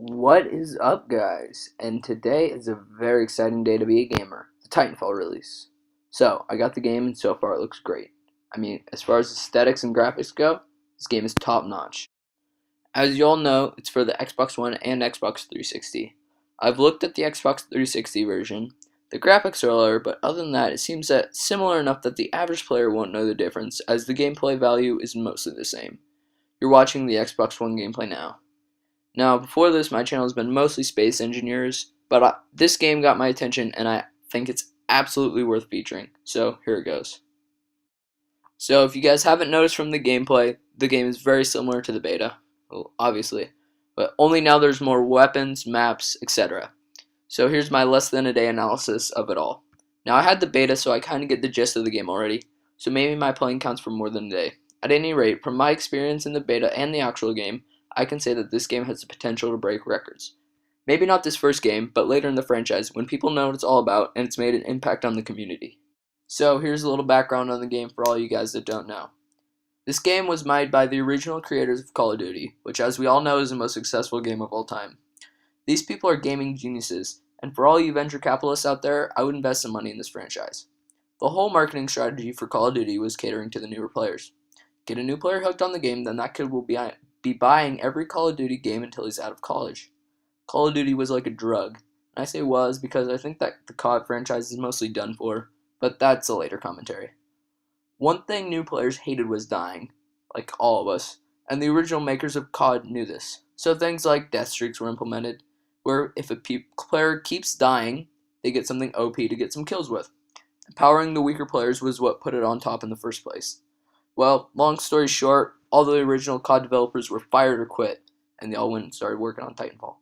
What is up, guys? And today is a very exciting day to be a gamer. The Titanfall release. So, I got the game, and so far it looks great. I mean, as far as aesthetics and graphics go, this game is top notch. As you all know, it's for the Xbox One and Xbox 360. I've looked at the Xbox 360 version. The graphics are lower, but other than that, it seems that similar enough that the average player won't know the difference, as the gameplay value is mostly the same. You're watching the Xbox One gameplay now. Now, before this, my channel has been mostly space engineers, but this game got my attention and I think it's absolutely worth featuring. So, here it goes. So, if you guys haven't noticed from the game is very similar to the beta, well, obviously, but only now there's more weapons, maps, etc. So, here's my less than a day analysis of it all. Now, I had the beta, so I kind of get the gist of the game already, so maybe my playing counts for more than a day. At any rate, from my experience in the beta and the actual game, I can say that this game has the potential to break records. Maybe not this first game, but later in the franchise, when people know what it's all about and it's made an impact on the community. So here's a little background on the game for all you guys that don't know. This game was made by the original creators of Call of Duty, which as we all know is the most successful game of all time. These people are gaming geniuses, and for all you venture capitalists out there, I would invest some money in this franchise. The whole marketing strategy for Call of Duty was catering to the newer players. Get a new player hooked on the game, then that kid will be buying every Call of Duty game until he's out of college. Call of Duty was like a drug. And I say was because I think that the COD franchise is mostly done for, but that's a later commentary. One thing new players hated was dying, like all of us, and the original makers of COD knew this. So things like death streaks were implemented, where if a player keeps dying, they get something OP to get some kills with. Empowering the weaker players was what put it on top in the first place. Well, long story short, all the original COD developers were fired or quit, and they all went and started working on Titanfall.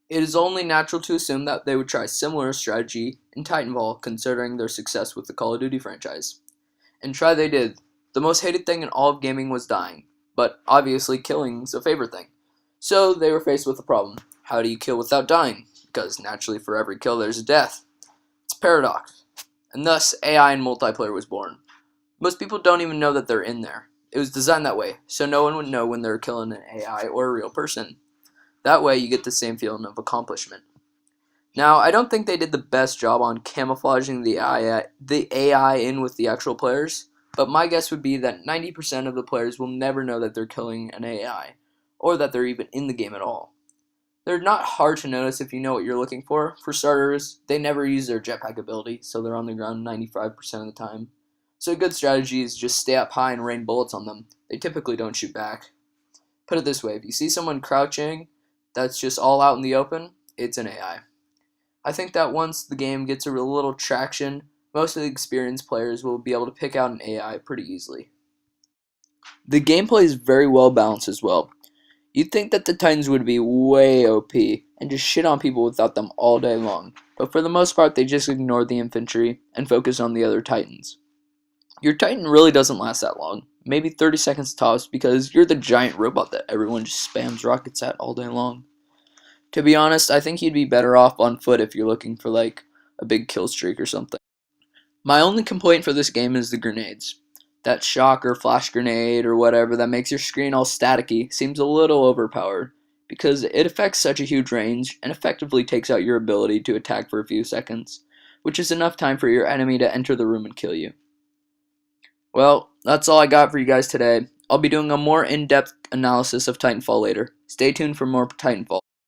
It is only natural to assume that they would try a similar strategy in Titanfall, considering their success with the Call of Duty franchise. And try they did. The most hated thing in all of gaming was dying, but obviously killing's a favorite thing. So they were faced with a problem. How do you kill without dying? Because naturally for every kill there's a death. It's a paradox. And thus AI in multiplayer was born. Most people don't even know that they're in there. It was designed that way, so no one would know when they're killing an AI or a real person. That way you get the same feeling of accomplishment. Now, I don't think they did the best job on camouflaging the AI in with the actual players, but my guess would be that 90% of the players will never know that they're killing an AI, or that they're even in the game at all. They're not hard to notice if you know what you're looking for. For starters, they never use their jetpack ability, so they're on the ground 95% of the time. So a good strategy is just stay up high and rain bullets on them. They typically don't shoot back. Put it this way, if you see someone crouching that's just all out in the open, it's an AI. I think that once the game gets a little traction, most of the experienced players will be able to pick out an AI pretty easily. The gameplay is very well balanced as well. You'd think that the Titans would be way OP and just shit on people without them all day long, but for the most part they just ignore the infantry and focus on the other Titans. Your Titan really doesn't last that long, maybe 30 seconds tops, because you're the giant robot that everyone just spams rockets at all day long. To be honest, I think you'd be better off on foot if you're looking for like a big kill streak or something. My only complaint for this game is the grenades. That shock or flash grenade or whatever that makes your screen all staticky seems a little overpowered, because it affects such a huge range and effectively takes out your ability to attack for a few seconds, which is enough time for your enemy to enter the room and kill you. Well, that's all I got for you guys today. I'll be doing a more in-depth analysis of Titanfall later. Stay tuned for more Titanfall.